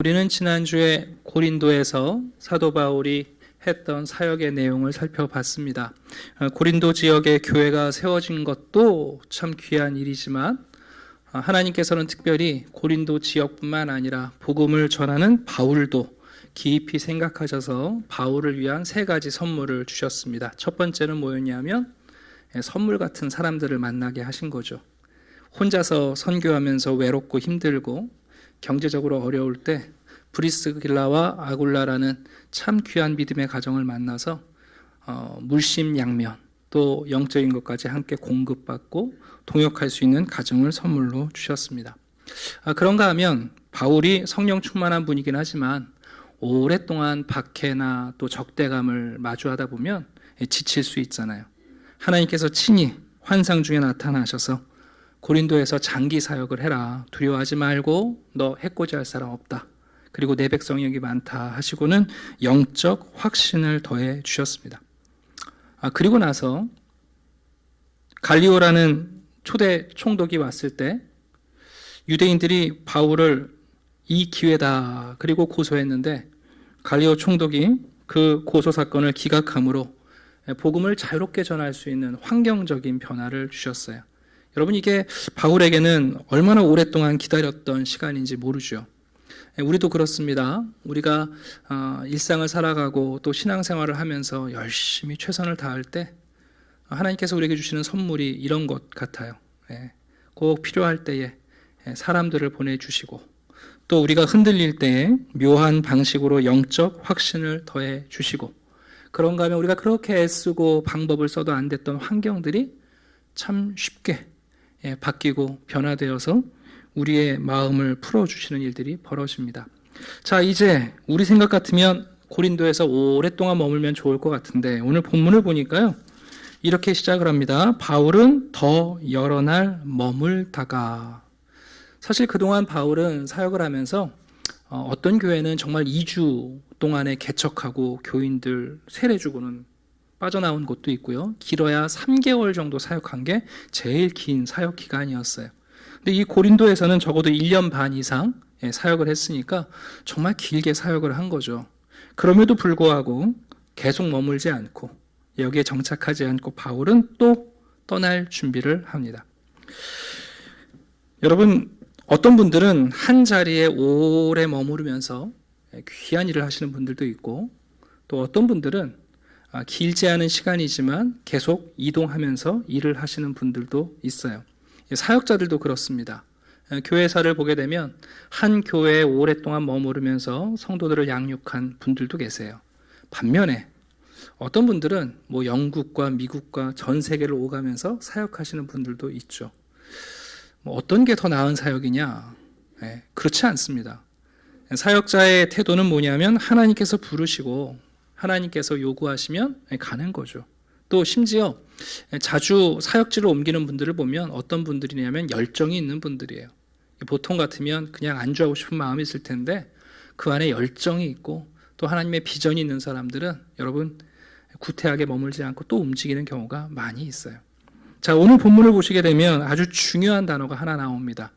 우리는 지난주에 고린도에서 사도 바울이 했던 사역의 내용을 살펴봤습니다. 고린도 지역에 교회가 세워진 것도 참 귀한 일이지만 하나님께서는 특별히 고린도 지역뿐만 아니라 복음을 전하는 바울도 깊이 생각하셔서 바울을 위한 세 가지 선물을 주셨습니다. 첫 번째는 뭐였냐면 선물 같은 사람들을 만나게 하신 거죠. 혼자서 선교하면서 외롭고 힘들고 경제적으로 어려울 때 브리스길라와 아굴라라는 참 귀한 믿음의 가정을 만나서 물심양면 또 영적인 것까지 함께 공급받고 동역할 수 있는 가정을 선물로 주셨습니다. 그런가 하면 바울이 성령 충만한 분이긴 하지만 오랫동안 박해나 또 적대감을 마주하다 보면 지칠 수 있잖아요. 하나님께서 친히 환상 중에 나타나셔서 고린도에서 장기 사역을 해라. 두려워하지 말고 너 해코지할 사람 없다. 그리고 내 백성이 여기 많다 하시고는 영적 확신을 더해 주셨습니다. 그리고 나서 갈리오라는 초대 총독이 왔을 때 유대인들이 바울을 이 기회다 그리고 고소했는데 갈리오 총독이 그 고소 사건을 기각함으로 복음을 자유롭게 전할 수 있는 환경적인 변화를 주셨어요. 여러분, 이게 바울에게는 얼마나 오랫동안 기다렸던 시간인지 모르죠. 우리도 그렇습니다. 우리가 일상을 살아가고 또 신앙생활을 하면서 열심히 최선을 다할 때 하나님께서 우리에게 주시는 선물이 이런 것 같아요. 꼭 필요할 때에 사람들을 보내주시고 또 우리가 흔들릴 때에 묘한 방식으로 영적 확신을 더해 주시고, 그런가 하면 우리가 그렇게 애쓰고 방법을 써도 안 됐던 환경들이 참 쉽게 바뀌고 변화되어서 우리의 마음을 풀어주시는 일들이 벌어집니다. 자, 이제 우리 생각 같으면 고린도에서 오랫동안 머물면 좋을 것 같은데 오늘 본문을 보니까요, 이렇게 시작을 합니다. 바울은 더 여러 날 머물다가. 사실 그동안 바울은 사역을 하면서 어떤 교회는 정말 2주 동안에 개척하고 교인들 세례주고는 빠져나온 곳도 있고요. 길어야 3개월 정도 사역한 게 제일 긴 사역 기간이었어요. 근데 이 고린도에서는 적어도 1년 반 이상 사역을 했으니까 정말 길게 사역을 한 거죠. 그럼에도 불구하고 계속 머물지 않고 여기에 정착하지 않고 바울은 또 떠날 준비를 합니다. 여러분, 어떤 분들은 한 자리에 오래 머무르면서 귀한 일을 하시는 분들도 있고, 또 어떤 분들은 길지 않은 시간이지만 계속 이동하면서 일을 하시는 분들도 있어요. 사역자들도 그렇습니다. 교회사를 보게 되면 한 교회에 오랫동안 머무르면서 성도들을 양육한 분들도 계세요. 반면에 어떤 분들은 영국과 미국과 전 세계를 오가면서 사역하시는 분들도 있죠. 어떤 게 더 나은 사역이냐? 그렇지 않습니다. 사역자의 태도는 뭐냐면 하나님께서 부르시고 하나님께서 요구하시면 가는 거죠. 또 심지어 자주 사역지를 옮기는 분들을 보면 어떤 분들이냐면 열정이 있는 분들이에요. 보통 같으면 그냥 안주하고 싶은 마음이 있을 텐데 그 안에 열정이 있고 또 하나님의 비전이 있는 사람들은 여러분 구태하게 머물지 않고 또 움직이는 경우가 많이 있어요. 자, 오늘 본문을 보시게 되면 아주 중요한 단어가 하나 나옵니다.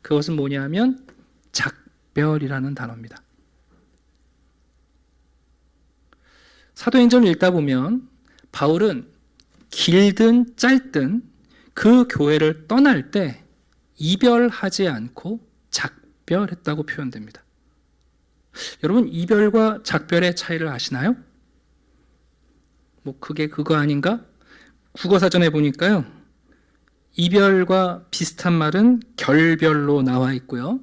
그것은 뭐냐면 작별이라는 단어입니다. 사도행전을 읽다 보면 바울은 길든 짧든 그 교회를 떠날 때 이별하지 않고 작별했다고 표현됩니다. 여러분, 이별과 작별의 차이를 아시나요? 그게 그거 아닌가? 국어사전에 보니까요, 이별과 비슷한 말은 결별로 나와 있고요.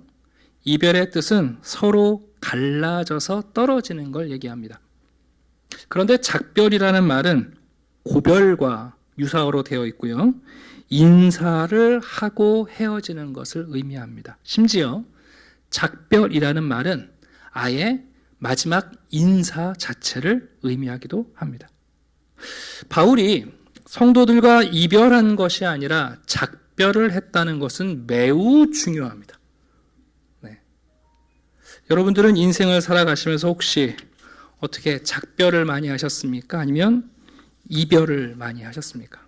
이별의 뜻은 서로 갈라져서 떨어지는 걸 얘기합니다. 그런데 작별이라는 말은 고별과 유사어로 되어 있고요. 인사를 하고 헤어지는 것을 의미합니다. 심지어 작별이라는 말은 아예 마지막 인사 자체를 의미하기도 합니다. 바울이 성도들과 이별한 것이 아니라 작별을 했다는 것은 매우 중요합니다. 여러분들은 인생을 살아가시면서 혹시 어떻게 작별을 많이 하셨습니까? 아니면 이별을 많이 하셨습니까?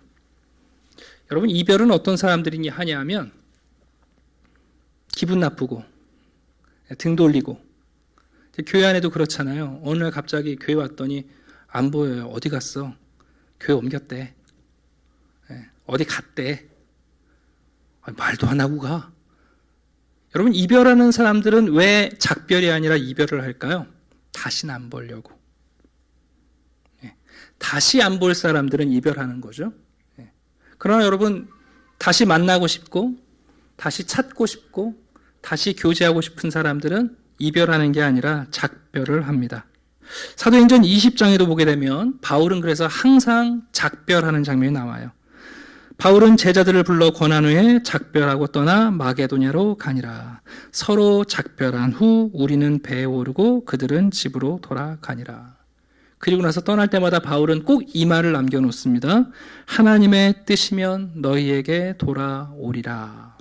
여러분, 이별은 어떤 사람들이 하냐면 기분 나쁘고 등 돌리고 교회 안에도 그렇잖아요. 어느 날 갑자기 교회 왔더니 안 보여요. 어디 갔어? 교회 옮겼대. 어디 갔대. 말도 안 하고 가. 여러분, 이별하는 사람들은 왜 작별이 아니라 이별을 할까요? 다시는 안 보려고. 다시 안 볼 사람들은 이별하는 거죠. 그러나 여러분, 다시 만나고 싶고, 다시 찾고 싶고, 다시 교제하고 싶은 사람들은 이별하는 게 아니라 작별을 합니다. 사도행전 20장에도 보게 되면 바울은 그래서 항상 작별하는 장면이 나와요. 바울은 제자들을 불러 권한 후에 작별하고 떠나 마게도냐로 가니라. 서로 작별한 후 우리는 배에 오르고 그들은 집으로 돌아가니라. 그리고 나서 떠날 때마다 바울은 꼭 이 말을 남겨놓습니다. 하나님의 뜻이면 너희에게 돌아오리라.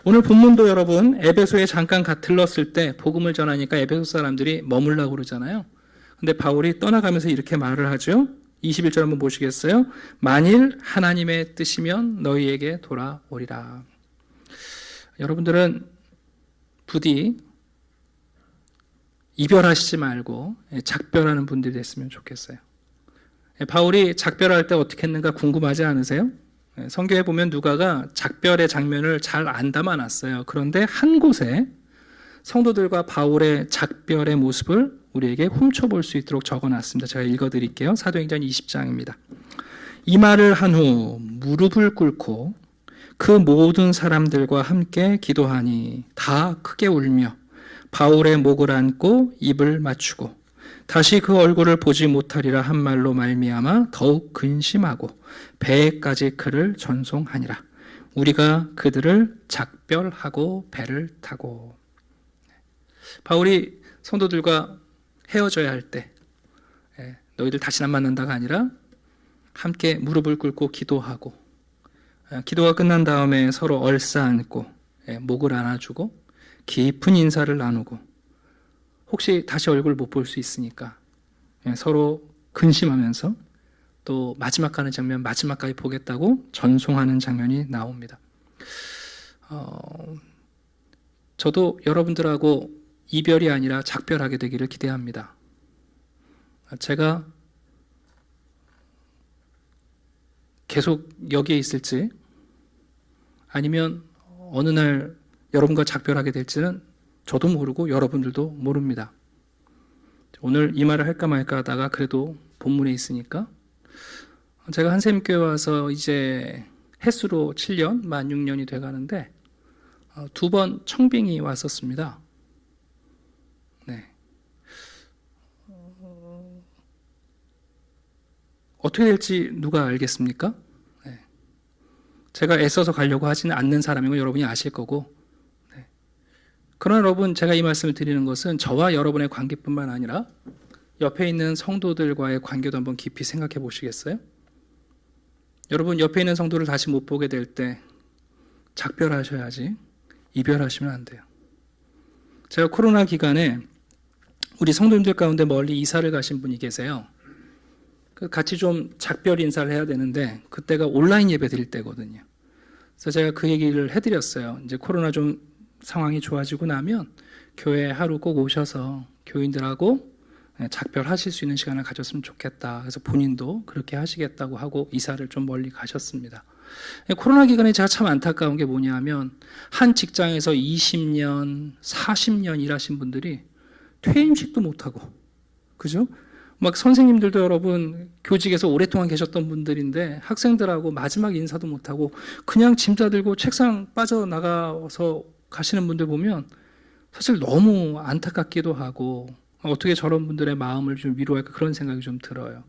오늘 본문도 여러분 에베소에 잠깐 들렀을 때 복음을 전하니까 에베소 사람들이 머물라고 그러잖아요. 근데 바울이 떠나가면서 이렇게 말을 하죠. 21절 한번 보시겠어요? 만일 하나님의 뜻이면 너희에게 돌아오리라. 여러분들은 부디 이별하시지 말고 작별하는 분들이 됐으면 좋겠어요. 바울이 작별할 때 어떻게 했는가 궁금하지 않으세요? 성경에 보면 누가가 작별의 장면을 잘 안 담아놨어요. 그런데 한 곳에 성도들과 바울의 작별의 모습을 우리에게 훔쳐볼 수 있도록 적어놨습니다. 제가 읽어드릴게요. 사도행전 20장입니다. 이 말을 한 후 무릎을 꿇고 그 모든 사람들과 함께 기도하니 다 크게 울며 바울의 목을 안고 입을 맞추고 다시 그 얼굴을 보지 못하리라 한 말로 말미암아 더욱 근심하고 배에까지 그를 전송하니라. 우리가 그들을 작별하고 배를 타고. 바울이 성도들과 헤어져야 할 때 너희들 다시는 안 만난다가 아니라 함께 무릎을 꿇고 기도하고 기도가 끝난 다음에 서로 얼싸안고 목을 안아주고 깊은 인사를 나누고 혹시 다시 얼굴 못 볼 수 있으니까 서로 근심하면서 또 마지막 가는 장면 마지막까지 보겠다고 전송하는 장면이 나옵니다. 저도 여러분들하고 이별이 아니라 작별하게 되기를 기대합니다. 제가 계속 여기에 있을지 아니면 어느 날 여러분과 작별하게 될지는 저도 모르고 여러분들도 모릅니다. 오늘 이 말을 할까 말까 하다가 그래도 본문에 있으니까 제가 한샘교회 와서 이제 햇수로 7년, 만 6년이 돼가는데 2번 청빙이 왔었습니다. 네. 어떻게 될지 누가 알겠습니까? 네. 제가 애써서 가려고 하지는 않는 사람인 거 여러분이 아실 거고 네. 그러나 여러분 제가 이 말씀을 드리는 것은 저와 여러분의 관계뿐만 아니라 옆에 있는 성도들과의 관계도 한번 깊이 생각해 보시겠어요? 여러분 옆에 있는 성도를 다시 못 보게 될 때 작별하셔야지 이별하시면 안 돼요. 제가 코로나 기간에 우리 성도님들 가운데 멀리 이사를 가신 분이 계세요. 같이 좀 작별 인사를 해야 되는데 그때가 온라인 예배 드릴 때거든요. 그래서 제가 그 얘기를 해드렸어요. 이제 코로나 좀 상황이 좋아지고 나면 교회에 하루 꼭 오셔서 교인들하고 작별하실 수 있는 시간을 가졌으면 좋겠다. 그래서 본인도 그렇게 하시겠다고 하고 이사를 좀 멀리 가셨습니다. 코로나 기간에 제가 참 안타까운 게 뭐냐면 한 직장에서 20년, 40년 일하신 분들이 퇴임식도 못하고 그죠? 막 선생님들도 여러분 교직에서 오랫동안 계셨던 분들인데 학생들하고 마지막 인사도 못하고 그냥 짐 싸들고 책상 빠져나가서 가시는 분들 보면 사실 너무 안타깝기도 하고 어떻게 저런 분들의 마음을 좀 위로할까 그런 생각이 좀 들어요.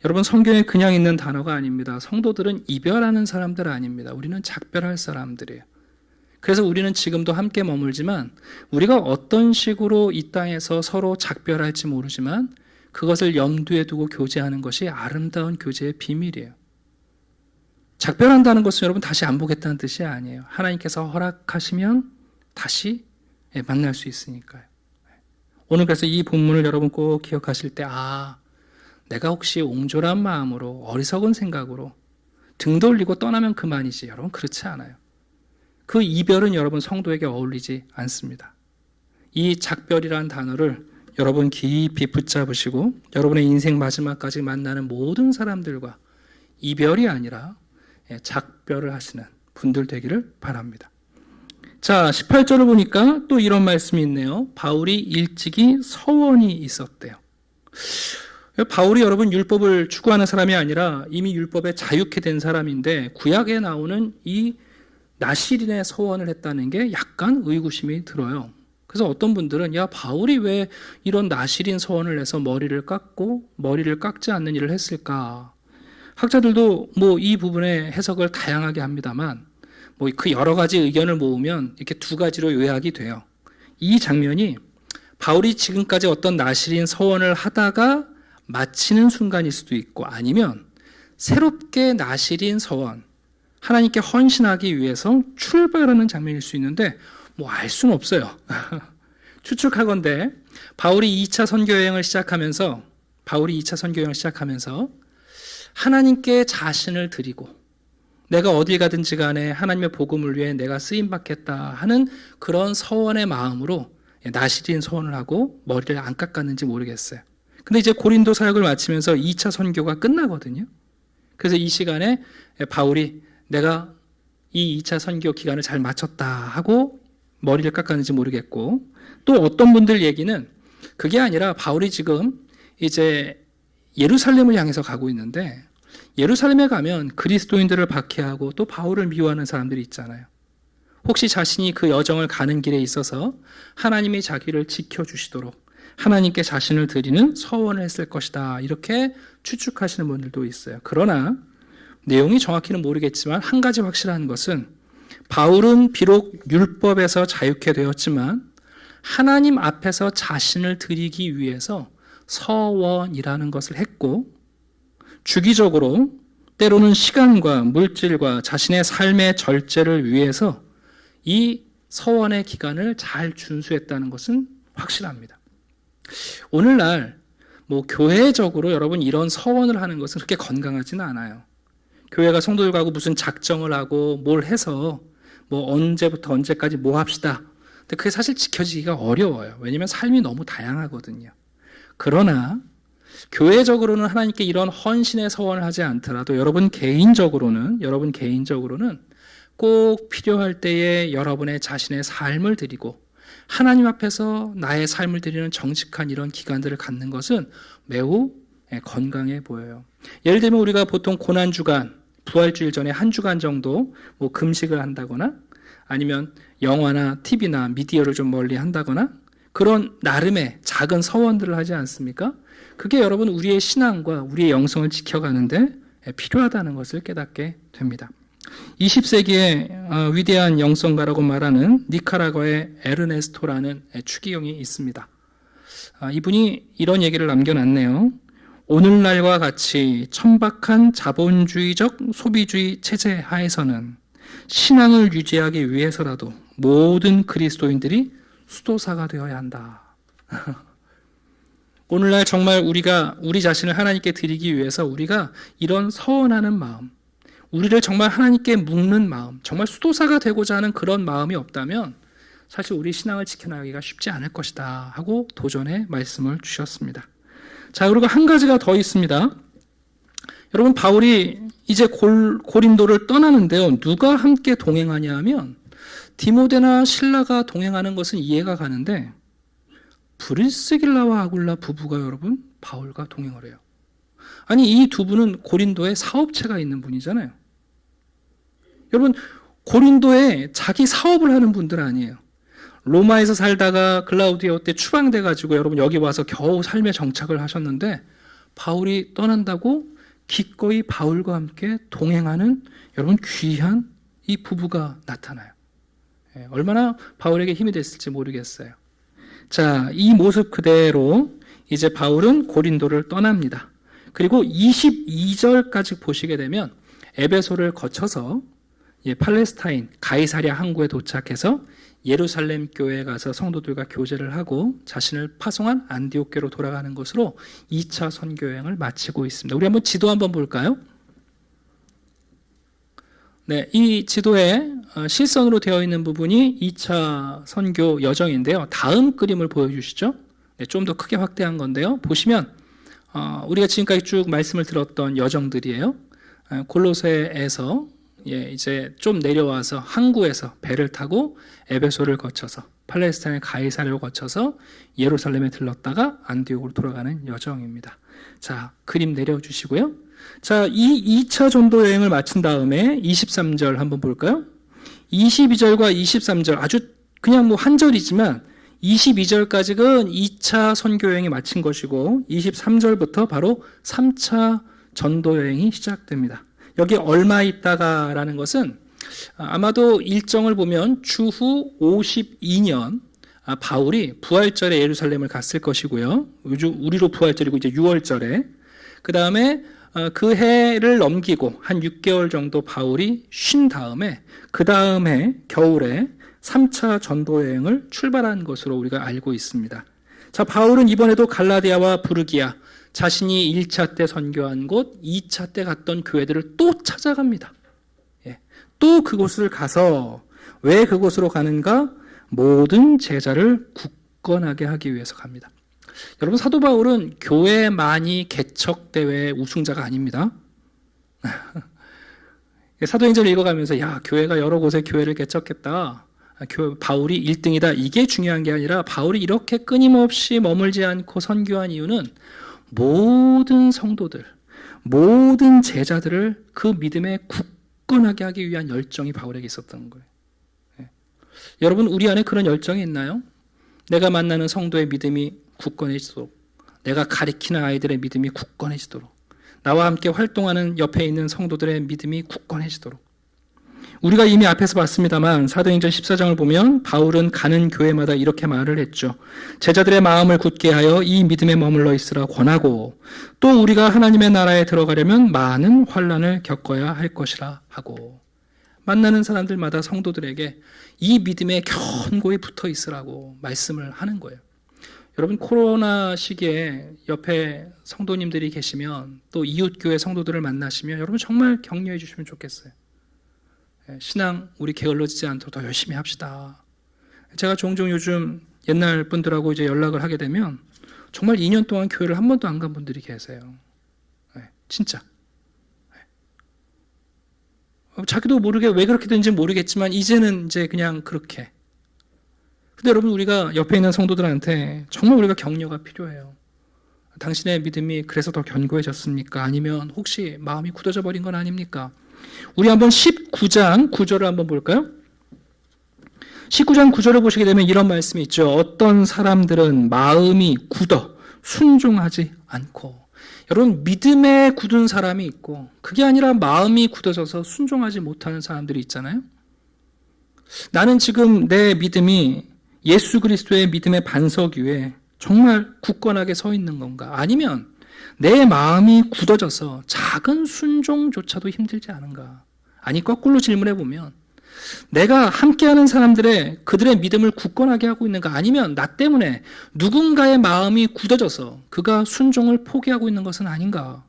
여러분 성경에 그냥 있는 단어가 아닙니다. 성도들은 이별하는 사람들 아닙니다. 우리는 작별할 사람들이에요. 그래서 우리는 지금도 함께 머물지만 우리가 어떤 식으로 이 땅에서 서로 작별할지 모르지만 그것을 염두에 두고 교제하는 것이 아름다운 교제의 비밀이에요. 작별한다는 것은 여러분 다시 안 보겠다는 뜻이 아니에요. 하나님께서 허락하시면 다시 만날 수 있으니까요. 오늘 그래서 이 본문을 여러분 꼭 기억하실 때 내가 혹시 옹졸한 마음으로 어리석은 생각으로 등 돌리고 떠나면 그만이지. 여러분 그렇지 않아요. 그 이별은 여러분 성도에게 어울리지 않습니다. 이 작별이라는 단어를 여러분 깊이 붙잡으시고 여러분의 인생 마지막까지 만나는 모든 사람들과 이별이 아니라 작별을 하시는 분들 되기를 바랍니다. 자, 18절을 보니까 또 이런 말씀이 있네요. 바울이 일찍이 서원이 있었대요. 바울이 여러분 율법을 추구하는 사람이 아니라 이미 율법에 자유케 된 사람인데 구약에 나오는 이 나실인의 서원을 했다는 게 약간 의구심이 들어요. 그래서 어떤 분들은 야, 바울이 왜 이런 나실인 서원을 해서 머리를 깎고 머리를 깎지 않는 일을 했을까? 학자들도 뭐 이 부분의 해석을 다양하게 합니다만 뭐 그 여러 가지 의견을 모으면 이렇게 두 가지로 요약이 돼요. 이 장면이 바울이 지금까지 어떤 나실인 서원을 하다가 마치는 순간일 수도 있고 아니면 새롭게 나실인 서원, 하나님께 헌신하기 위해서 출발하는 장면일 수 있는데 뭐 알 수는 없어요. 추측하건대 바울이 2차 선교 여행을 시작하면서 하나님께 자신을 드리고 내가 어딜 가든지 간에 하나님의 복음을 위해 내가 쓰임 받겠다 하는 그런 서원의 마음으로 나실인 서원을 하고 머리를 안 깎았는지 모르겠어요. 근데 이제 고린도 사역을 마치면서 2차 선교가 끝나거든요. 그래서 이 시간에 바울이 내가 이 2차 선교 기간을 잘 마쳤다 하고 머리를 깎았는지 모르겠고, 또 어떤 분들 얘기는 그게 아니라 바울이 지금 이제 예루살렘을 향해서 가고 있는데 예루살렘에 가면 그리스도인들을 박해하고 또 바울을 미워하는 사람들이 있잖아요. 혹시 자신이 그 여정을 가는 길에 있어서 하나님이 자기를 지켜주시도록 하나님께 자신을 드리는 서원을 했을 것이다, 이렇게 추측하시는 분들도 있어요. 그러나 내용이 정확히는 모르겠지만 한 가지 확실한 것은 바울은 비록 율법에서 자유케 되었지만 하나님 앞에서 자신을 드리기 위해서 서원이라는 것을 했고, 주기적으로 때로는 시간과 물질과 자신의 삶의 절제를 위해서 이 서원의 기간을 잘 준수했다는 것은 확실합니다. 오늘날 뭐 교회적으로 여러분 이런 서원을 하는 것은 그렇게 건강하지는 않아요. 교회가 성도들하고 무슨 작정을 하고 뭘 해서 뭐 언제부터 언제까지 뭐 합시다. 근데 그게 사실 지켜지기가 어려워요. 왜냐하면 삶이 너무 다양하거든요. 그러나 교회적으로는 하나님께 이런 헌신의 서원을 하지 않더라도 여러분 개인적으로는 꼭 필요할 때에 여러분의 자신의 삶을 드리고 하나님 앞에서 나의 삶을 드리는 정직한 이런 기간들을 갖는 것은 매우 건강해 보여요. 예를 들면 우리가 보통 고난주간, 부활주일 전에 한 주간 정도 뭐 금식을 한다거나 아니면 영화나 TV나 미디어를 좀 멀리 한다거나 그런 나름의 작은 서원들을 하지 않습니까? 그게 여러분 우리의 신앙과 우리의 영성을 지켜가는데 필요하다는 것을 깨닫게 됩니다. 20세기의 위대한 영성가라고 말하는 니카라과의 에르네스토라는 추기경이 있습니다. 이분이 이런 얘기를 남겨놨네요. 오늘날과 같이 천박한 자본주의적 소비주의 체제 하에서는 신앙을 유지하기 위해서라도 모든 그리스도인들이 수도사가 되어야 한다. 오늘날 정말 우리가 우리 자신을 하나님께 드리기 위해서 우리가 이런 서원하는 마음, 우리를 정말 하나님께 묶는 마음, 정말 수도사가 되고자 하는 그런 마음이 없다면 사실 우리 신앙을 지켜나가기가 쉽지 않을 것이다 하고 도전의 말씀을 주셨습니다. 자, 그리고 한 가지가 더 있습니다. 여러분, 바울이 이제 고린도를 떠나는데요. 누가 함께 동행하냐 하면 디모데나 실라가 동행하는 것은 이해가 가는데 브리스길라와 아굴라 부부가 여러분 바울과 동행을 해요. 아니, 이 두 분은 고린도에 사업체가 있는 분이잖아요. 여러분, 고린도에 자기 사업을 하는 분들 아니에요. 로마에서 살다가 글라우디오 때 추방돼가지고 여러분 여기 와서 겨우 삶의 정착을 하셨는데 바울이 떠난다고 기꺼이 바울과 함께 동행하는 여러분 귀한 이 부부가 나타나요. 얼마나 바울에게 힘이 됐을지 모르겠어요. 자, 이 모습 그대로 이제 바울은 고린도를 떠납니다. 그리고 22절까지 보시게 되면 에베소를 거쳐서 팔레스타인 가이사랴 항구에 도착해서 예루살렘 교회에 가서 성도들과 교제를 하고 자신을 파송한 안디옥교로 돌아가는 것으로 2차 선교 여행을 마치고 있습니다. 우리 한번 지도 한번 볼까요? 네, 이 지도에 실선으로 되어 있는 부분이 2차 선교 여정인데요. 다음 그림을 보여주시죠. 네, 좀 더 크게 확대한 건데요. 보시면 우리가 지금까지 쭉 말씀을 들었던 여정들이에요. 골로새에서 이제 좀 내려와서 항구에서 배를 타고 에베소를 거쳐서 팔레스타인의 가이사랴를 거쳐서 예루살렘에 들렀다가 안디옥으로 돌아가는 여정입니다. 자, 그림 내려주시고요. 자, 이 2차 전도 여행을 마친 다음에 23절 한번 볼까요? 22절과 23절 아주 그냥 뭐 한 절이지만 22절까지는 2차 선교 여행이 마친 것이고 23절부터 바로 3차 전도 여행이 시작됩니다. 여기 얼마 있다가라는 것은 아마도 일정을 보면 추후 52년 바울이 부활절에 예루살렘을 갔을 것이고요. 우리로 부활절이고 이제 6월절에 그 다음에 그 해를 넘기고 한 6개월 정도 바울이 쉰 다음에 그 다음에 겨울에 3차 전도 여행을 출발한 것으로 우리가 알고 있습니다. 자, 바울은 이번에도 갈라디아와 부르기아 자신이 1차 때 선교한 곳, 2차 때 갔던 교회들을 또 찾아갑니다. 또 그곳을 가서 왜 그곳으로 가는가? 모든 제자를 굳건하게 하기 위해서 갑니다. 여러분, 사도 바울은 교회 많이 개척대회 우승자가 아닙니다. 사도행전을 읽어가면서 야, 교회가 여러 곳에 교회를 개척했다. 바울이 1등이다. 이게 중요한 게 아니라 바울이 이렇게 끊임없이 머물지 않고 선교한 이유는 모든 성도들, 모든 제자들을 그 믿음에 굳건하게 하기 위한 열정이 바울에게 있었던 거예요. 여러분, 우리 안에 그런 열정이 있나요? 내가 만나는 성도의 믿음이 굳건해지도록, 내가 가리키는 아이들의 믿음이 굳건해지도록, 나와 함께 활동하는 옆에 있는 성도들의 믿음이 굳건해지도록. 우리가 이미 앞에서 봤습니다만 사도행전 14장을 보면 바울은 가는 교회마다 이렇게 말을 했죠. 제자들의 마음을 굳게 하여 이 믿음에 머물러 있으라 권하고, 또 우리가 하나님의 나라에 들어가려면 많은 환난을 겪어야 할 것이라 하고, 만나는 사람들마다 성도들에게 이 믿음에 견고히 붙어 있으라고 말씀을 하는 거예요. 여러분, 코로나 시기에 옆에 성도님들이 계시면 또 이웃교회 성도들을 만나시면 여러분 정말 격려해 주시면 좋겠어요. 신앙 우리 게을러지지 않도록 더 열심히 합시다. 제가 종종 요즘 옛날 분들하고 이제 연락을 하게 되면 정말 2년 동안 교회를 한 번도 안 간 분들이 계세요. 진짜. 자기도 모르게 왜 그렇게 된지 모르겠지만 이제는 이제 그냥 그렇게. 근데 여러분, 우리가 옆에 있는 성도들한테 정말 우리가 격려가 필요해요. 당신의 믿음이 그래서 더 견고해졌습니까? 아니면 혹시 마음이 굳어져 버린 건 아닙니까? 우리 한번 19장 9절을 한번 볼까요? 19장 9절을 보시게 되면 이런 말씀이 있죠. 어떤 사람들은 마음이 굳어 순종하지 않고. 여러분, 믿음에 굳은 사람이 있고 그게 아니라 마음이 굳어져서 순종하지 못하는 사람들이 있잖아요. 나는 지금 내 믿음이 예수 그리스도의 믿음의 반석 위에 정말 굳건하게 서 있는 건가? 아니면 내 마음이 굳어져서 작은 순종조차도 힘들지 않은가? 아니, 거꾸로 질문해 보면 내가 함께하는 그들의 믿음을 굳건하게 하고 있는가? 아니면 나 때문에 누군가의 마음이 굳어져서 그가 순종을 포기하고 있는 것은 아닌가?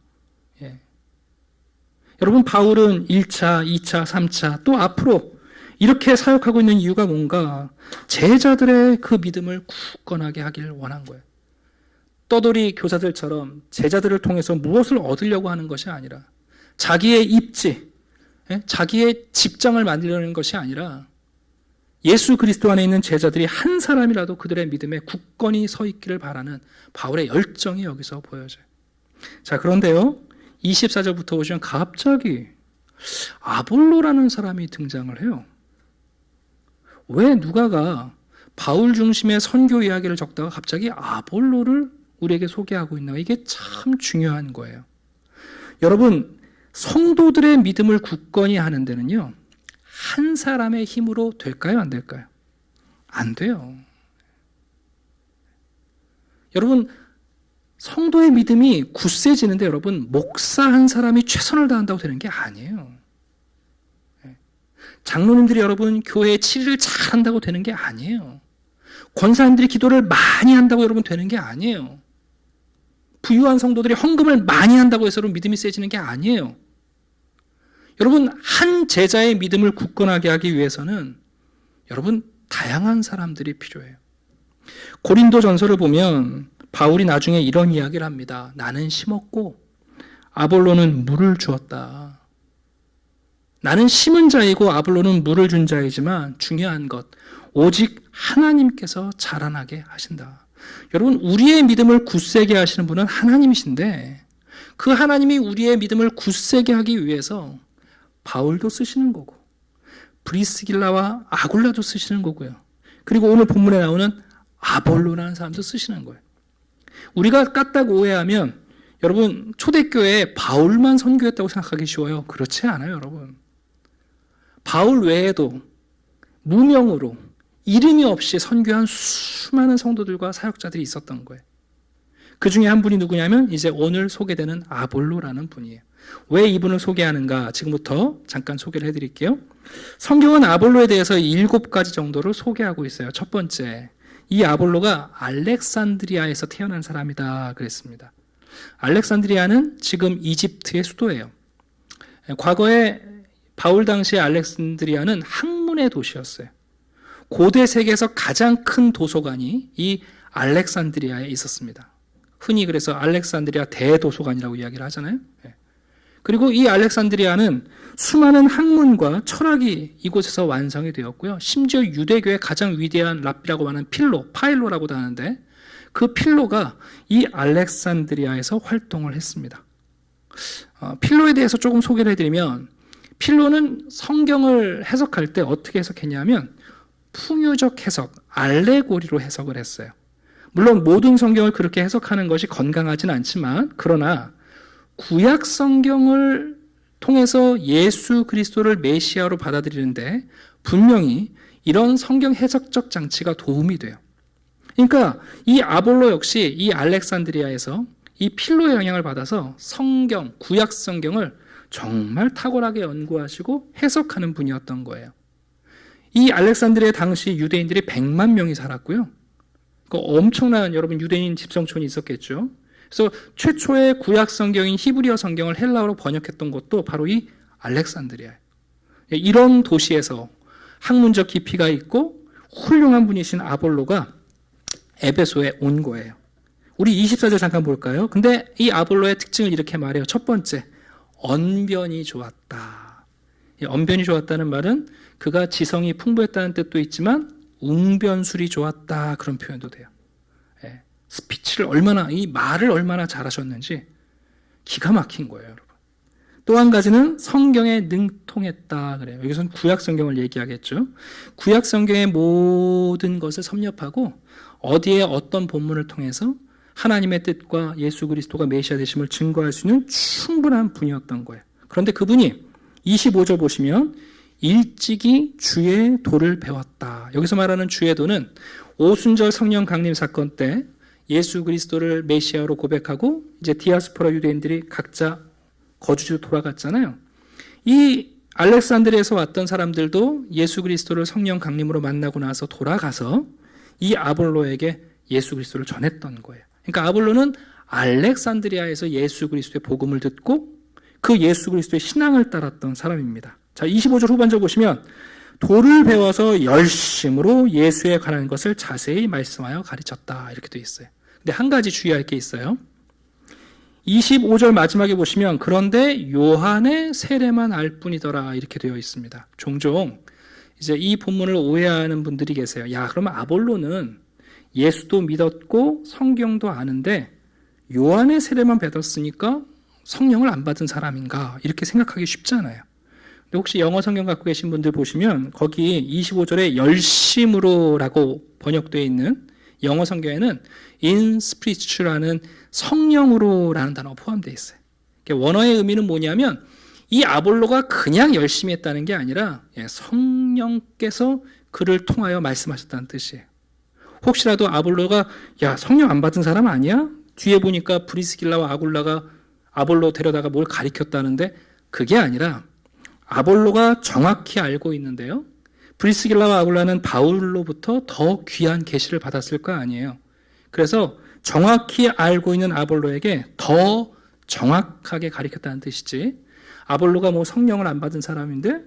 여러분, 바울은 1차, 2차, 3차 또 앞으로 이렇게 사역하고 있는 이유가 뭔가? 제자들의 그 믿음을 굳건하게 하길 원한 거예요. 떠돌이 교사들처럼 제자들을 통해서 무엇을 얻으려고 하는 것이 아니라 자기의 입지, 자기의 직장을 만들려는 것이 아니라 예수 그리스도 안에 있는 제자들이 한 사람이라도 그들의 믿음에 굳건히 서 있기를 바라는 바울의 열정이 여기서 보여져요. 자, 그런데요, 24절부터 보시면 갑자기 아볼로라는 사람이 등장을 해요. 왜 누가가 바울 중심의 선교 이야기를 적다가 갑자기 아볼로를 우리에게 소개하고 있나? 이게 참 중요한 거예요. 여러분, 성도들의 믿음을 굳건히 하는 데는요, 한 사람의 힘으로 될까요? 안 될까요? 안 돼요. 여러분, 성도의 믿음이 굳세지는데 여러분, 목사 한 사람이 최선을 다한다고 되는 게 아니에요. 장로님들이 여러분 교회의 치리를 잘 한다고 되는 게 아니에요. 권사님들이 기도를 많이 한다고 여러분 되는 게 아니에요. 부유한 성도들이 헌금을 많이 한다고 해서 여러분 믿음이 세지는 게 아니에요. 여러분, 한 제자의 믿음을 굳건하게 하기 위해서는 여러분, 다양한 사람들이 필요해요. 고린도 전서를 보면 바울이 나중에 이런 이야기를 합니다. 나는 심었고 아볼로는 물을 주었다. 나는 심은 자이고 아볼로는 물을 준 자이지만 중요한 것, 오직 하나님께서 자라나게 하신다. 여러분, 우리의 믿음을 굳세게 하시는 분은 하나님이신데 그 하나님이 우리의 믿음을 굳세게 하기 위해서 바울도 쓰시는 거고 브리스길라와 아굴라도 쓰시는 거고요. 그리고 오늘 본문에 나오는 아볼로라는 사람도 쓰시는 거예요. 우리가 까딱 오해하면 여러분, 초대교회에 바울만 선교했다고 생각하기 쉬워요. 그렇지 않아요, 여러분. 바울 외에도 무명으로 이름이 없이 선교한 수많은 성도들과 사역자들이 있었던 거예요. 그 중에 한 분이 누구냐면 이제 오늘 소개되는 아볼로라는 분이에요. 왜 이분을 소개하는가? 지금부터 잠깐 소개를 해드릴게요. 성경은 아볼로에 대해서 7가지 정도를 소개하고 있어요. 첫 번째, 이 아볼로가 알렉산드리아에서 태어난 사람이다 그랬습니다. 알렉산드리아는 지금 이집트의 수도예요. 과거에 바울 당시의 알렉산드리아는 학문의 도시였어요. 고대 세계에서 가장 큰 도서관이 이 알렉산드리아에 있었습니다. 흔히 그래서 알렉산드리아 대도서관이라고 이야기를 하잖아요. 그리고 이 알렉산드리아는 수많은 학문과 철학이 이곳에서 완성이 되었고요. 심지어 유대교의 가장 위대한 랍비라고 하는 파일로라고도 하는데 그 필로가 이 알렉산드리아에서 활동을 했습니다. 필로에 대해서 조금 소개를 해드리면 필로는 성경을 해석할 때 어떻게 해석했냐면 풍유적 해석, 알레고리로 해석을 했어요. 물론 모든 성경을 그렇게 해석하는 것이 건강하진 않지만 그러나 구약 성경을 통해서 예수 그리스도를 메시아로 받아들이는데 분명히 이런 성경 해석적 장치가 도움이 돼요. 그러니까 이 아볼로 역시 이 알렉산드리아에서 이 필로의 영향을 받아서 성경, 구약 성경을 정말 탁월하게 연구하시고 해석하는 분이었던 거예요. 이 알렉산드리아 당시 유대인들이 100만 명이 살았고요. 엄청난 여러분 유대인 집성촌이 있었겠죠. 그래서 최초의 구약 성경인 히브리어 성경을 헬라어로 번역했던 것도 바로 이 알렉산드리아예요. 이런 도시에서 학문적 깊이가 있고 훌륭한 분이신 아볼로가 에베소에 온 거예요. 우리 24절 잠깐 볼까요? 근데 이 아볼로의 특징을 이렇게 말해요. 첫 번째, 언변이 좋았다. 언변이 좋았다는 말은 그가 지성이 풍부했다는 뜻도 있지만 웅변술이 좋았다 그런 표현도 돼요. 스피치를 이 말을 얼마나 잘하셨는지 기가 막힌 거예요, 여러분. 또 한 가지는 성경에 능통했다 그래요. 여기서는 구약 성경을 얘기하겠죠. 구약 성경의 모든 것을 섭렵하고 어디에 어떤 본문을 통해서 하나님의 뜻과 예수 그리스도가 메시아 되심을 증거할 수 있는 충분한 분이었던 거예요. 그런데 그분이 25절 보시면 일찍이 주의 도를 배웠다. 여기서 말하는 주의 도는 오순절 성령 강림 사건 때 예수 그리스도를 메시아로 고백하고 이제 디아스포라 유대인들이 각자 거주지로 돌아갔잖아요. 이 알렉산드리아에서 왔던 사람들도 예수 그리스도를 성령 강림으로 만나고 나서 돌아가서 이 아볼로에게 예수 그리스도를 전했던 거예요. 그러니까 아볼로는 알렉산드리아에서 예수 그리스도의 복음을 듣고 그 예수 그리스도의 신앙을 따랐던 사람입니다. 자, 25절 후반절 보시면 도를 배워서 열심으로 예수에 관한 것을 자세히 말씀하여 가르쳤다 이렇게 되어 있어요. 근데 한 가지 주의할 게 있어요. 25절 마지막에 보시면 그런데 요한의 세례만 알 뿐이더라 이렇게 되어 있습니다. 종종 이제 이 본문을 오해하는 분들이 계세요. 야, 그러면 아볼로는 예수도 믿었고 성경도 아는데 요한의 세례만 받았으니까 성령을 안 받은 사람인가 이렇게 생각하기 쉽잖아요. 근데 혹시 영어 성경 갖고 계신 분들 보시면 거기 25절에 열심으로라고 번역되어 있는 영어 성경에는 in spirit라는 성령으로라는 단어가 포함되어 있어요. 원어의 의미는 뭐냐면 이 아볼로가 그냥 열심히 했다는 게 아니라 성령께서 그를 통하여 말씀하셨다는 뜻이에요. 혹시라도 아볼로가 야, 성령 안 받은 사람 아니야? 뒤에 보니까 브리스길라와 아굴라가 아볼로 데려다가 뭘 가리켰다는데 그게 아니라 아볼로가 정확히 알고 있는데요. 브리스길라와 아굴라는 바울로부터 더 귀한 계시를 받았을 거 아니에요. 그래서 정확히 알고 있는 아볼로에게 더 정확하게 가리켰다는 뜻이지 아볼로가 뭐 성령을 안 받은 사람인데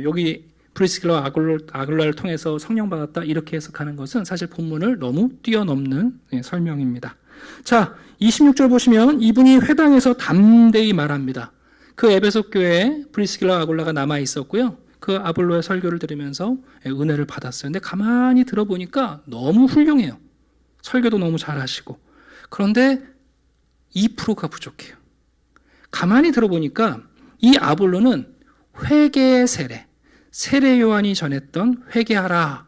여기 브리스길라와 아굴라를 통해서 성령 받았다 이렇게 해석하는 것은 사실 본문을 너무 뛰어넘는 설명입니다. 자, 26절 보시면 이분이 회당에서 담대히 말합니다. 그 에베소 교회에 브리스길라와 아굴라가 남아 있었고요. 그 아볼로의 설교를 들으면서 은혜를 받았어요. 근데 가만히 들어보니까 너무 훌륭해요. 설교도 너무 잘하시고. 그런데 2%가 부족해요. 가만히 들어보니까 이 아볼로는 회개의 세례 요한이 전했던 회개하라,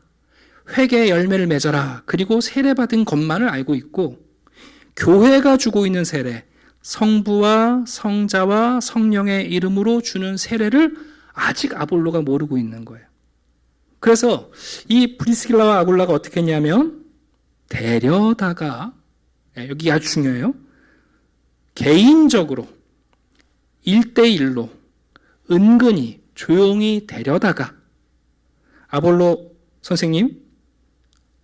회개의 열매를 맺어라, 그리고 세례받은 것만을 알고 있고, 교회가 주고 있는 세례, 성부와 성자와 성령의 이름으로 주는 세례를 아직 아볼로가 모르고 있는 거예요. 그래서 이 브리스길라와 아굴라가 어떻게 했냐면 데려다가, 여기 아주 중요해요. 개인적으로 1대1로 은근히 조용히 데려다가 아볼로 선생님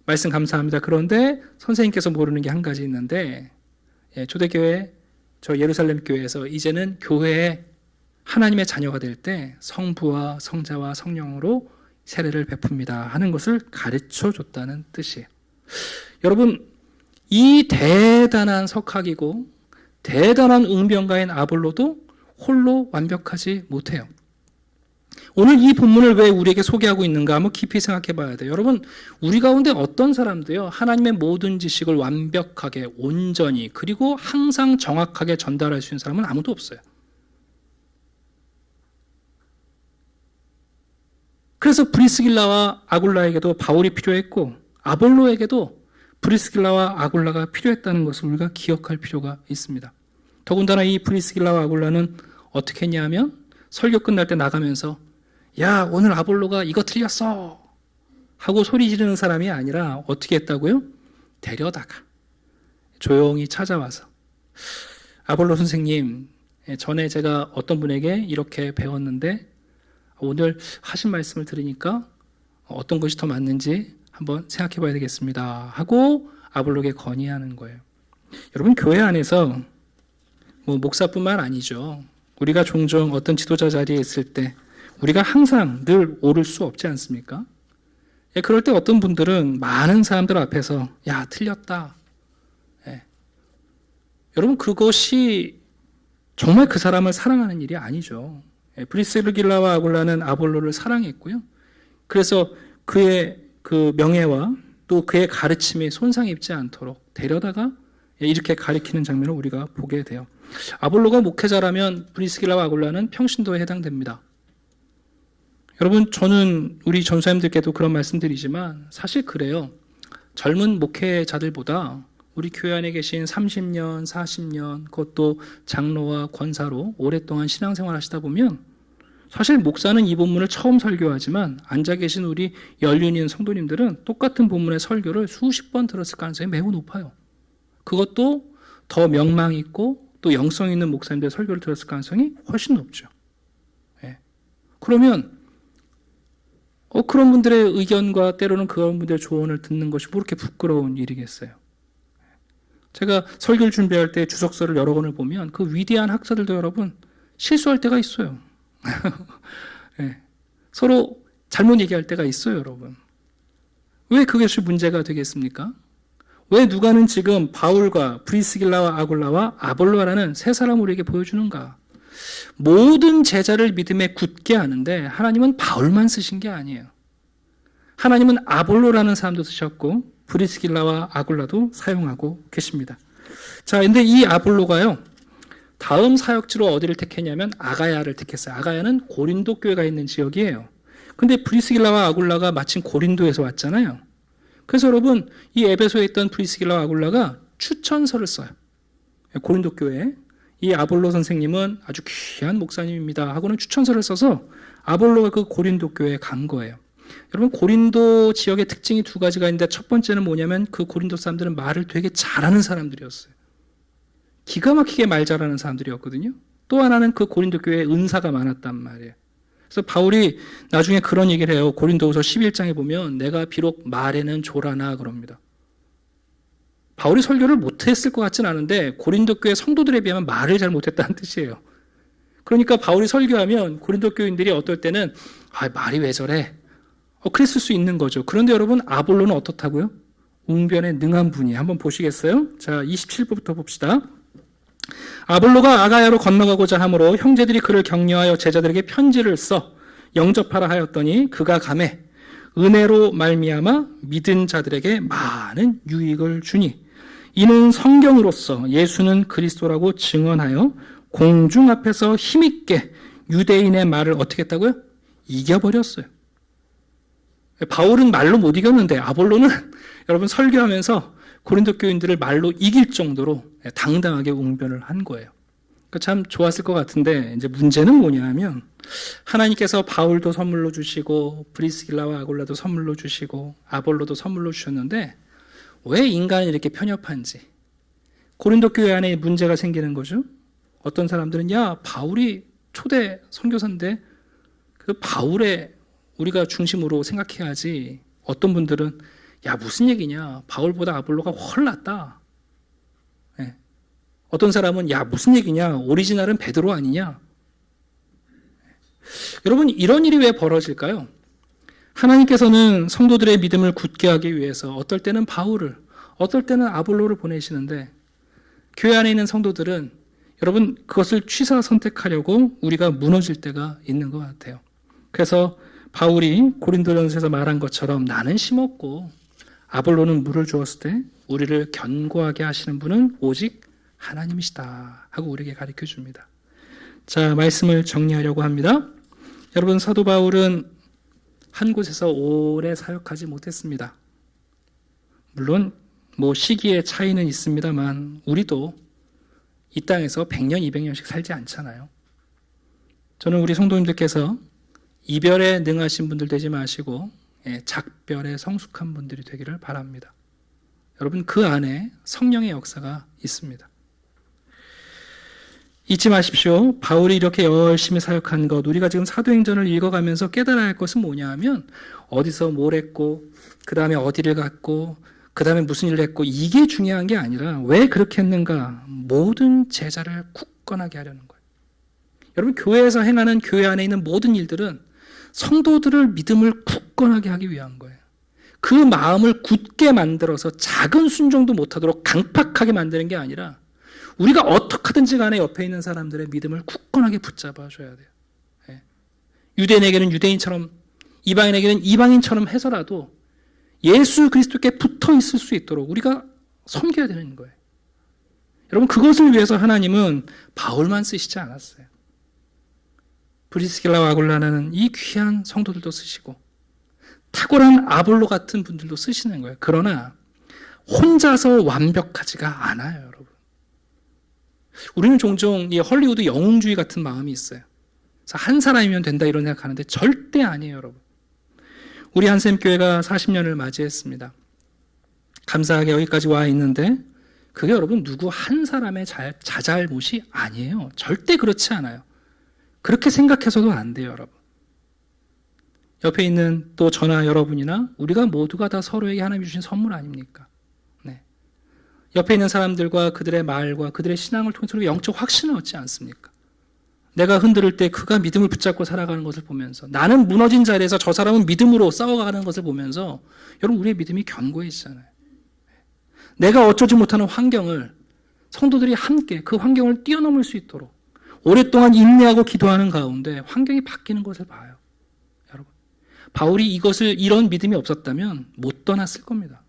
말씀 감사합니다. 그런데 선생님께서 모르는 게 한 가지 있는데 초대교회 저 예루살렘 교회에서 이제는 교회에 하나님의 자녀가 될 때 성부와 성자와 성령으로 세례를 베풉니다 하는 것을 가르쳐 줬다는 뜻이에요. 여러분, 이 대단한 석학이고 대단한 웅변가인 아볼로도 홀로 완벽하지 못해요. 오늘 이 본문을 왜 우리에게 소개하고 있는가 한번 깊이 생각해 봐야 돼요. 여러분, 우리 가운데 어떤 사람도요, 하나님의 모든 지식을 완벽하게, 온전히, 그리고 항상 정확하게 전달할 수 있는 사람은 아무도 없어요. 그래서 브리스길라와 아굴라에게도 바울이 필요했고, 아볼로에게도 브리스길라와 아굴라가 필요했다는 것을 우리가 기억할 필요가 있습니다. 더군다나 이 브리스길라와 아굴라는 어떻게 했냐면 설교 끝날 때 나가면서 야, 오늘 아볼로가 이거 틀렸어 하고 소리 지르는 사람이 아니라 어떻게 했다고요? 데려다가 조용히 찾아와서 아볼로 선생님, 전에 제가 어떤 분에게 이렇게 배웠는데 오늘 하신 말씀을 들으니까 어떤 것이 더 맞는지 한번 생각해 봐야 되겠습니다 하고 아볼로에게 건의하는 거예요. 여러분, 교회 안에서 목사뿐만 아니죠. 우리가 종종 어떤 지도자 자리에 있을 때 우리가 항상 늘 오를 수 없지 않습니까? 그럴 때 어떤 분들은 많은 사람들 앞에서 야, 틀렸다. 여러분, 그것이 정말 그 사람을 사랑하는 일이 아니죠. 브리스길라와 아굴라는 아볼로를 사랑했고요. 그래서 그의 그 명예와 또 그의 가르침이 손상 입지 않도록 데려다가 이렇게 가리키는 장면을 우리가 보게 돼요. 아볼로가 목회자라면 브리스길라와 아굴라는 평신도에 해당됩니다. 여러분, 저는 우리 전사님들께도 그런 말씀드리지만 사실 그래요. 젊은 목회자들보다 우리 교회 안에 계신 30년, 40년, 그것도 장로와 권사로 오랫동안 신앙생활 하시다 보면 사실 목사는 이 본문을 처음 설교하지만 앉아 계신 우리 연륜인 성도님들은 똑같은 본문의 설교를 수십 번 들었을 가능성이 매우 높아요. 그것도 더 명망 있고 또 영성 있는 목사님들의 설교를 들었을 가능성이 훨씬 높죠. 그러면 그런 분들의 의견과 때로는 그런 분들의 조언을 듣는 것이 뭐 그렇게 부끄러운 일이겠어요. 제가 설교를 준비할 때 주석서를 여러 권을 보면 그 위대한 학자들도 여러분 실수할 때가 있어요. 서로 잘못 얘기할 때가 있어요, 여러분. 왜 그것이 문제가 되겠습니까? 왜 누가는 지금 바울과 브리스길라와 아굴라와 아볼로라는 세 사람을 우리에게 보여주는가? 모든 제자를 믿음에 굳게 하는데 하나님은 바울만 쓰신 게 아니에요. 하나님은 아볼로라는 사람도 쓰셨고 브리스길라와 아굴라도 사용하고 계십니다. 자, 근데 이 아볼로가요, 다음 사역지로 어디를 택했냐면 아가야를 택했어요. 아가야는 고린도 교회가 있는 지역이에요. 근데 브리스길라와 아굴라가 마침 고린도에서 왔잖아요. 그래서 여러분, 이 에베소에 있던 브리스길라와 아굴라가 추천서를 써요. 고린도 교회에. 이 아볼로 선생님은 아주 귀한 목사님입니다 하고는 추천서를 써서 아볼로가 그 고린도 교회에 간 거예요. 여러분, 고린도 지역의 특징이 두 가지가 있는데 첫 번째는 뭐냐면 그 고린도 사람들은 말을 되게 잘하는 사람들이었어요. 기가 막히게 말 잘하는 사람들이었거든요. 또 하나는 그 고린도 교회에 은사가 많았단 말이에요. 그래서 바울이 나중에 그런 얘기를 해요. 고린도후서 11장에 보면 내가 비록 말에는 조라나 그럽니다. 바울이 설교를 못했을 것 같진 않은데 고린도 교회 성도들에 비하면 말을 잘 못했다는 뜻이에요. 그러니까 바울이 설교하면 고린도 교인들이 어떨 때는 말이 왜 저래? 그랬을 수 있는 거죠. 그런데 여러분, 아볼로는 어떻다고요? 웅변에 능한 분이. 한번 보시겠어요? 자, 27부부터 봅시다. 아볼로가 아가야로 건너가고자 하므로 형제들이 그를 격려하여 제자들에게 편지를 써 영접하라 하였더니 그가 가매 은혜로 말미암아 믿은 자들에게 많은 유익을 주니 이는 성경으로서 예수는 그리스도라고 증언하여 공중 앞에서 힘있게 유대인의 말을 어떻게 했다고요? 이겨버렸어요. 바울은 말로 못 이겼는데 아볼로는 여러분 설교하면서 고린도 교인들을 말로 이길 정도로 당당하게 웅변을 한 거예요. 그러니까 참 좋았을 것 같은데 이제 문제는 뭐냐 하면 하나님께서 바울도 선물로 주시고 브리스길라와 아굴라도 선물로 주시고 아볼로도 선물로 주셨는데 왜 인간이 이렇게 편협한지 고린도 교회 안에 문제가 생기는 거죠. 어떤 사람들은 바울이 초대 선교사인데 그 바울의 우리가 중심으로 생각해야지. 어떤 분들은 무슨 얘기냐, 바울보다 아볼로가 훨 낫다. 네. 어떤 사람은 무슨 얘기냐, 오리지널은 베드로 아니냐. 여러분, 이런 일이 왜 벌어질까요? 하나님께서는 성도들의 믿음을 굳게 하기 위해서 어떨 때는 바울을, 어떨 때는 아볼로를 보내시는데 교회 안에 있는 성도들은 여러분 그것을 취사 선택하려고 우리가 무너질 때가 있는 것 같아요. 그래서 바울이 고린도전서에서 말한 것처럼 나는 심었고 아볼로는 물을 주었을 때 우리를 견고하게 하시는 분은 오직 하나님이시다 하고 우리에게 가르쳐 줍니다. 자, 말씀을 정리하려고 합니다. 여러분, 사도 바울은 한 곳에서 오래 사역하지 못했습니다. 물론 시기의 차이는 있습니다만 우리도 이 땅에서 100년, 200년씩 살지 않잖아요. 저는 우리 성도님들께서 이별에 능하신 분들 되지 마시고 작별에 성숙한 분들이 되기를 바랍니다. 여러분, 그 안에 성령의 역사가 있습니다. 잊지 마십시오. 바울이 이렇게 열심히 사역한 것, 우리가 지금 사도행전을 읽어가면서 깨달아야 할 것은 뭐냐 하면 어디서 뭘 했고 그 다음에 어디를 갔고 그 다음에 무슨 일을 했고 이게 중요한 게 아니라 왜 그렇게 했는가, 모든 제자를 굳건하게 하려는 거예요. 여러분, 교회에서 행하는 교회 안에 있는 모든 일들은 성도들을 믿음을 굳건하게 하기 위한 거예요. 그 마음을 굳게 만들어서 작은 순종도 못하도록 강팍하게 만드는 게 아니라 우리가 어떻게 하든지 간에 옆에 있는 사람들의 믿음을 굳건하게 붙잡아 줘야 돼요. 유대인에게는 유대인처럼, 이방인에게는 이방인처럼 해서라도 예수 그리스도께 붙어 있을 수 있도록 우리가 섬겨야 되는 거예요. 여러분, 그것을 위해서 하나님은 바울만 쓰시지 않았어요. 브리스길라와 아굴라는 이 귀한 성도들도 쓰시고 탁월한 아볼로 같은 분들도 쓰시는 거예요. 그러나 혼자서 완벽하지가 않아요, 여러분. 우리는 종종 이 헐리우드 영웅주의 같은 마음이 있어요. 한 사람이면 된다 이런 생각하는데 절대 아니에요, 여러분. 우리 한샘 교회가 40년을 맞이했습니다. 감사하게 여기까지 와 있는데 그게 여러분 누구 한 사람의 자잘못이 아니에요. 절대 그렇지 않아요. 그렇게 생각해서도 안 돼요, 여러분. 옆에 있는 또 저나 여러분이나 우리가 모두가 다 서로에게 하나님이 주신 선물 아닙니까? 네. 옆에 있는 사람들과 그들의 말과 그들의 신앙을 통해서 영적 확신을 얻지 않습니까? 내가 흔들을 때 그가 믿음을 붙잡고 살아가는 것을 보면서, 나는 무너진 자리에서 저 사람은 믿음으로 싸워가는 것을 보면서 여러분, 우리의 믿음이 견고해지잖아요. 내가 어쩌지 못하는 환경을 성도들이 함께 그 환경을 뛰어넘을 수 있도록 오랫동안 인내하고 기도하는 가운데 환경이 바뀌는 것을 봐요. 여러분, 바울이 이런 믿음이 없었다면 못 떠났을 겁니다.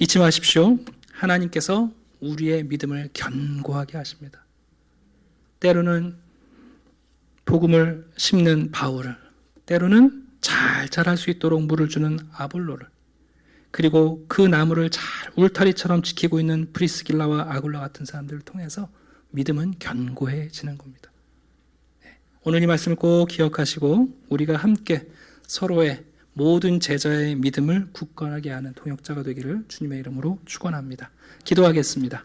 잊지 마십시오. 하나님께서 우리의 믿음을 견고하게 하십니다. 때로는 복음을 심는 바울을, 때로는 잘 자랄 수 있도록 물을 주는 아볼로를, 그리고 그 나무를 잘 울타리처럼 지키고 있는 브리스길라와 아굴라 같은 사람들을 통해서 믿음은 견고해지는 겁니다. 오늘 이 말씀을 꼭 기억하시고 우리가 함께 서로의 모든 제자의 믿음을 굳건하게 하는 동역자가 되기를 주님의 이름으로 축원합니다. 기도하겠습니다.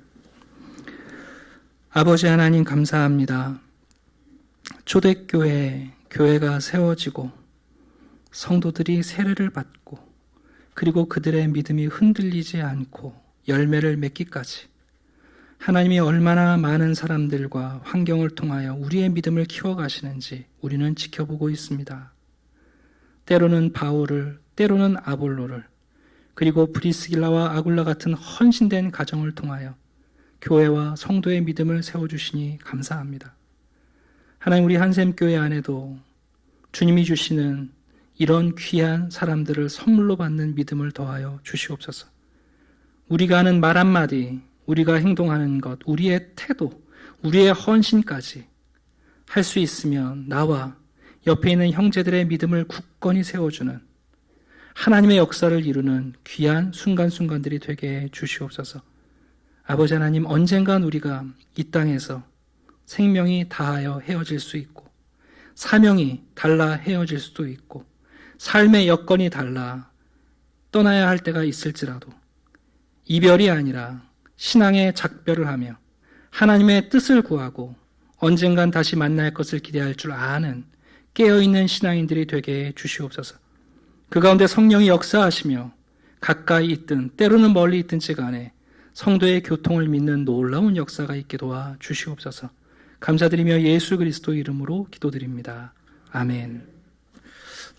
아버지 하나님, 감사합니다. 초대교회, 교회가 세워지고 성도들이 세례를 받고 그리고 그들의 믿음이 흔들리지 않고 열매를 맺기까지 하나님이 얼마나 많은 사람들과 환경을 통하여 우리의 믿음을 키워가시는지 우리는 지켜보고 있습니다. 때로는 바울을, 때로는 아볼로를, 그리고 브리스길라와 아굴라 같은 헌신된 가정을 통하여 교회와 성도의 믿음을 세워주시니 감사합니다. 하나님, 우리 한샘교회 안에도 주님이 주시는 이런 귀한 사람들을 선물로 받는 믿음을 더하여 주시옵소서. 우리가 하는 말 한마디, 우리가 행동하는 것, 우리의 태도, 우리의 헌신까지 할 수 있으면 나와 옆에 있는 형제들의 믿음을 굳건히 세워주는 하나님의 역사를 이루는 귀한 순간순간들이 되게 해 주시옵소서. 아버지 하나님, 언젠간 우리가 이 땅에서 생명이 다하여 헤어질 수 있고 사명이 달라 헤어질 수도 있고 삶의 여건이 달라 떠나야 할 때가 있을지라도 이별이 아니라 신앙의 작별을 하며 하나님의 뜻을 구하고 언젠간 다시 만날 것을 기대할 줄 아는 깨어있는 신앙인들이 되게 해 주시옵소서. 그 가운데 성령이 역사하시며 가까이 있든 때로는 멀리 있든지 간에 성도의 교통을 믿는 놀라운 역사가 있게 도와 주시옵소서. 감사드리며 예수 그리스도 이름으로 기도드립니다. 아멘.